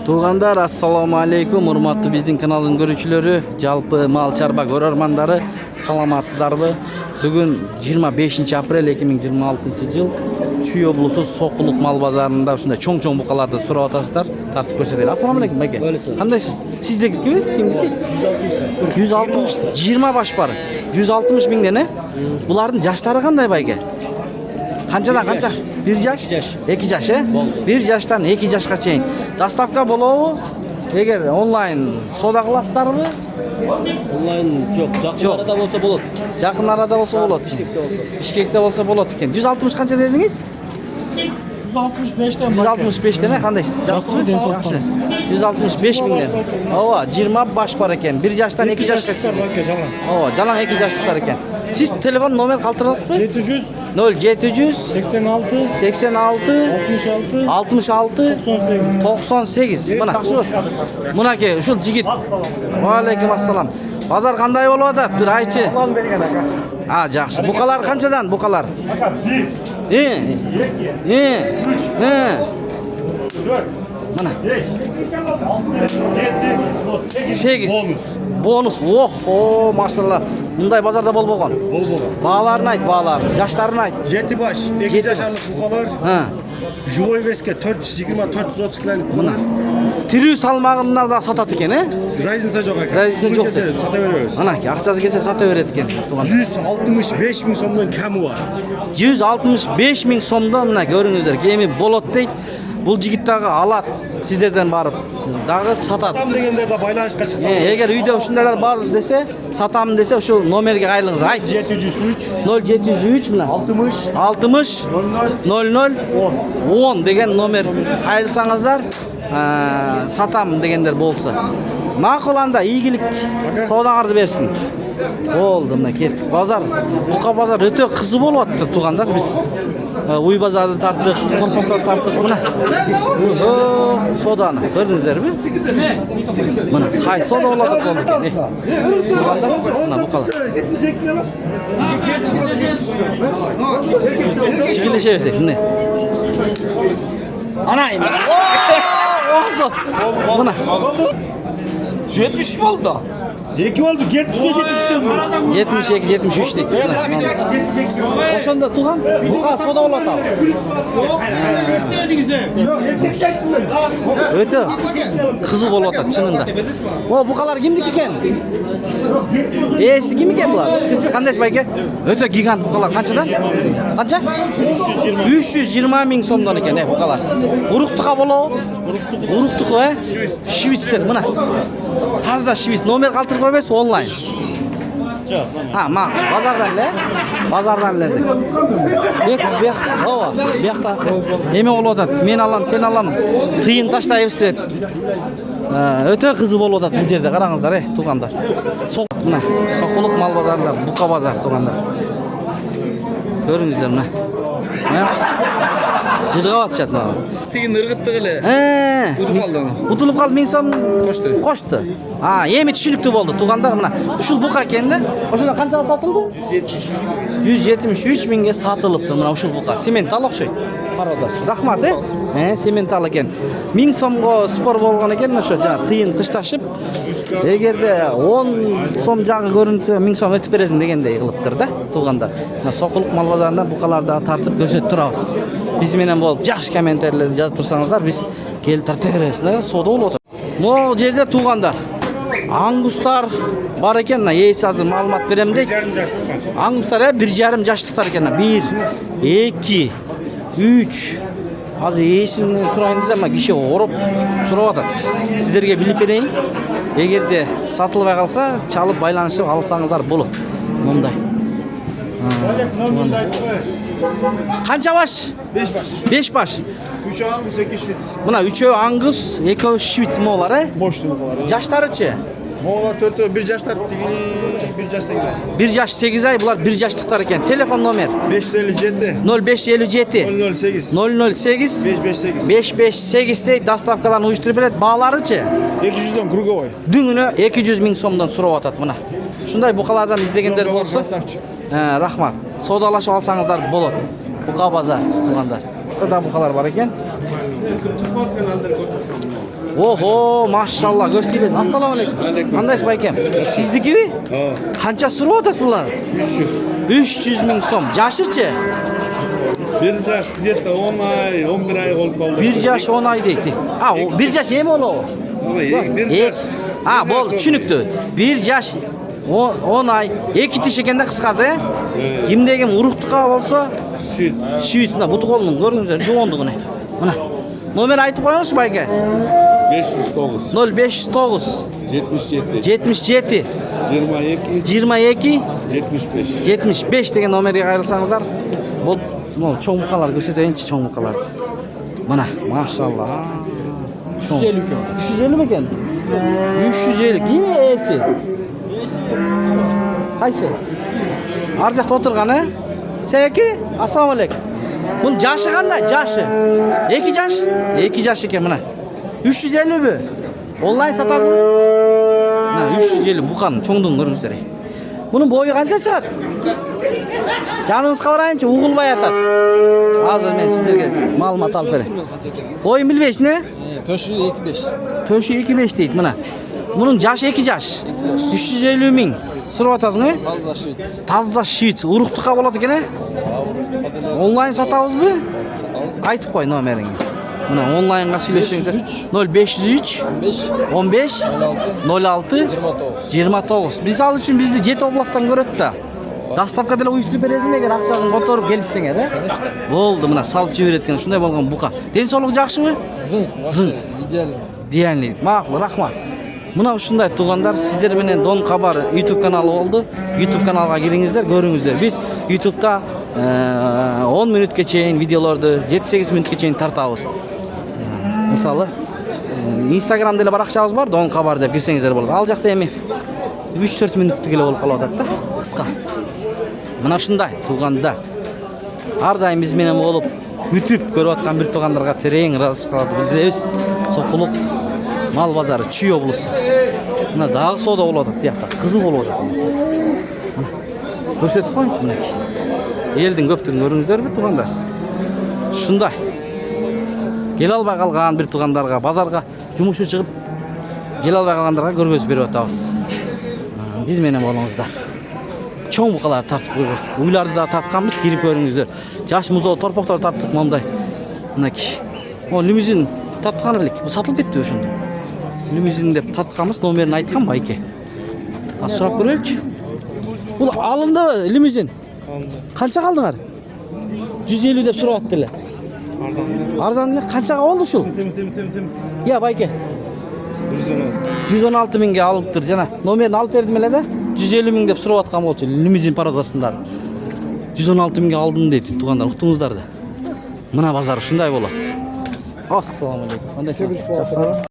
Tuğanдар, assalamu alaikum. Urmatlı bizden kanalın görüşçüleri, jalpı mal çarba görörmandары, саламатсыздарбы? Бүгін 25 aprel 2026 жыл Чүй облысы Соққұлық мал базарында ушундай чоң-чоң букаларды сурап атасыздар. Тартып көрсөтөлү. Ассаламу алейкум байке. Кандайсыз? Сиздеки ким? Кимдики? 160. 20 баш бар. 160 миңден, э? Булардын жаштары кандай байке? Канчадан канча? 1 жаш? 2 жаш, э? 1 жаштан 2 жашка чейин. Доставка болобу? Эгер онлайн сода кыласыздарбы? Онлайн жок, жакын арада болсо болот. Жакын арада болсо болот. Бишкекте болсо болот экен. 160 канча дедиңиз? 165'ten 165'ten кандайсыз? Жакшы, Жакшы. 165 миңден. Ооба, 20 баш бар экен. 1 жаштан 2 жашка. Ооба, жалаң 2 жаштар экен. Сиз телефон номер калтырасызбы? 700 0700 86 86 66 66 98. 98. Мына. Мынаке, ушул жигит. Ва алейкум ассалам. Базар кандай болуп атат? Бир айчы. Алан берген ака. А, жакшы. Букалар канчадан? Букалар? Ака 1, 4, Мына 5, 6, 7, 8. Бонус. О, машалла. Мындай базарда болбогон. Бааларын айт, бааларын. Жаштарын айт. 7 baş, 2 yaşarlık bukalar. Ha. Живой веске 420-430 kiloluk Мына. bukalar. Тирүү салмагында да сатат экен, э? Razınsa çok aka. Razınsa çok. Sata veriyoruz. Мына, акчасы келсе сата берет экен. 165 bin somdan kemi var. 165 миң сомдон мына көрүңүздөр. Кеми болот дейт. Бул жигит дагы алат. Сиздерден барып дагы сатат. Tam degenler de baylanışka çıksa. Эгер үйдө ушундайлар бар десе, сатам десе, ушул номерге кайрылыңыздар. Айт. 703 0703 мына 60 60 00 00 10. 10 деген номер кайрылсаңыздар, сатам дегендер болса. Макул анда ийгилик соодаңарды берсин. Болду, мына кеттик. Базар, бука базар өтө кызуу болуп атты туугандар. Биз уй базарды тарттык, компоктор тарттык мына. Соданы көрдүңүздөрбү? Мына кай сода болуп атат болду экен. Туугандар, мына букалар. Чигилешебиз, мына. Ana indi. Mına 70 oldu. Yeki oldu 774 72 73 deyip. Oşonda tuğan buka soda bolot al. Ötö kızı bolot at çınında. O bukalar kimdik eken? Esi kim eken bular? Siz mi kandaş bayke? Ötö gigant bukalar kançadan? Kança? 320 ming somdan eken bukalar. Uruktuka bolo. Uruktuku he? Şivitster mına. Таза шивиц номер калтырып койбойсузбу онлайн? Ha, ма, базардан эле. Бек, ооба, бияқта эме болуп атат. Мен алам, сен алам. Тыйын таштайбыз деп. Өтө кызуу болуп атат бул жерде, караңыздар, туугандар. Мына, Соққулук мал базарында бука базар туугандар. Көрүңүздөр мына. Жыргап атышат мына. Тигин ыргыттык эле. Утулуп калды. 1000 сом кошту. Эми түшүнүктүү болду туугандар. Мына ушул бука экен да. Ошондо канчага сатылды? 173 миңге сатылыптыр мына ушул бука. Сементал окшойт. Пародас. Рахмат, сементал экен. 1000 сомго спор болгон экен, ошо жана тыйын тышташып, эгерде 10 сом жагы көрүнсө 1000 сом өтүп бересиң дегендей кылыптыр да туугандар. Мына Соққулук мал базарында букаларды тартып көрсөтүп турабыз. Биз менен болуп жакшы комментарийлерди жазып турсаңыздар, биз келип тарта беребиз. Сода болуп атат. Могул жерде туугандар ангустар бар экен, мына ээси азыр маалымат берем дейт. 1,5 жаштыктар. Ангустар 1,5 жаштыктар экен. 1, 2, 3. Азыр ээсинен сурайын десем, мына киши ороп сурап атат. Сиздерге билип берейин. Эгерде сатылбай калса, чалып байланышып алсаңыздар болот. Мындай. Канча баш? 5 baş. 5 баш. 3 angus 2 şviç. Мына 3 ангус, 2 швиц моолар, Boşluğu var. Жаштарычы? Moğollar 4 1 yaşlar tigini 1 yaş 8 ay. 1 жаш 8 ай, булар 1 жаштыктар экен. Телефон номер 557 0557 008 008 558. 558 дейт, доставкаларын уюштуруп берет. Бааларычы? 200'den krugovay. Дүңүнө 200 миң сомдон сурап атат мына. Ушундай букалардан издегендер болсо, Красавчик. рахмат. Содалашып алсаңыздар болот. Бука базар туугандар. Кырда букалар бар экен. Охо, машалла, көз тибесин. Ассаламу алейкум. Кандайсыз байкем? Сиздикиби? Канча сурап атасыз булар? 300 миң сом. Жашычы? Bir yaş где-то 10 ay, 11 ay oldu kaldı. 1 жаш 10 ай дейт. А, 1 жаш эми болобу? Bir yaş. А, болду, түшүнүктүү. 1 жаш 10 ай, 2 тиш экенде кыскасы, э? Кимде ким уруктукка болсо, Şiit. шүйүт, мына буту колунун көрүңүздөр, жоондугуну. Мына. Номер айтып коюңузчу байке. 509. 0509 77. 77 22. 22 75. 75 деген номерге кайрылсаңыздар, бул чоң букалар көрсөтөйүнчү, чоң букалар. Мына, машалла. 350 ekan. 350 бекен? 350. Ким эси? Кайсы? Ар жакта отурган, э? Секи, ассаламу алейкум. Бунун жашы кандай? Жашы? 2 жаш? 2 жаш экен мына. 350бү? Онлайн сатасың? Мына 350 букан чоңдугун көрүңүздөр. Bunun boyu kança çıkar? Canınız kavrayınca uğulmay atar. Azır ben sizlerge malumat alıp vereyim. Boyu 1.5 ne? Töşü 2.5. Töşü 2.5 deyit buna. Bunun yaşı 2 yaş. 350 ming. Sırıp atasın he? Fazla şiit. Tazza şiit. Uruktukka болады eкен he? Online satabız mı? Aytıp koy nomerini. Buna online'ga söyleşiңizdер. 0503 15 06 29. Misal üçün bizdi 7 oblasttan көрөт да. Доставка деле уюштуруп бересиң эгер акчасын которуп келишсеңер, э? Болду, мына салып жиберет экен. Ушундай болгон бука. Ден соолук жакшыбы? Зың. Идеально. Идеальный. Макул, рахмат. Мына ушундай туугандар, сиздер менен Дон Кабар YouTube каналы болду. YouTube каналга кириңиздер, көрүңүздөр. Биз YouTube'да 10 мүнөткө чейин видеолорду 7-8 мүнөткө чейин тартабыз. Мисалы, Instagram'da эле баракчабыз бар, Дон Кабар деп кирсеңиздер болот. Ал жакта эми 3-4 мүнөттүк эле болуп калып атат да, кыска. Мына ушундай тууганда ар дайым биз менен болуп күтүп көрүп аткан бир туугандарга терең ыраазычылык билдиребиз. Сокулук мал базары Чүй облусу. Мына дагы соода болуп атат биякта, кызыл болуп атат. Мына көрсөтүп коюңчу мынакей. Элдин көптүгүн көрүңүздөрбү туугандар? Ушундай. Келе албай калган бир туугандарга, базарга жумушу чыгып келе албай калгандарга көргөзүп берип атабыз. Биз менен болуңуздар. Чоң букалар тартып койгуз. Уйларды да тартканбыз, кирип көрүңүздөр. Жаш музоо торпоктор тарттык мондай. Мынакей. О, лимузин тарткан элек. Бу сатылып кетти ошондо. Лимузин деп тартканбыз, номерин айткан байке. А сурап көрөлүчү. Бул алынды лимузин. Канча калдыңар? 150 деп сурап аттылар. Арзан эле канчага болду ушул? Я байке. 116 миңге алыптыр жана. Номерин алып бердим эле да. 150 миң деп сурап аткан болчу лимузин пародасындагы. 116 миңге алдым дейт туугандар, уктуңуздар да. Мына базар ушундай болот. Ассаламу алейкум. Кандайсың?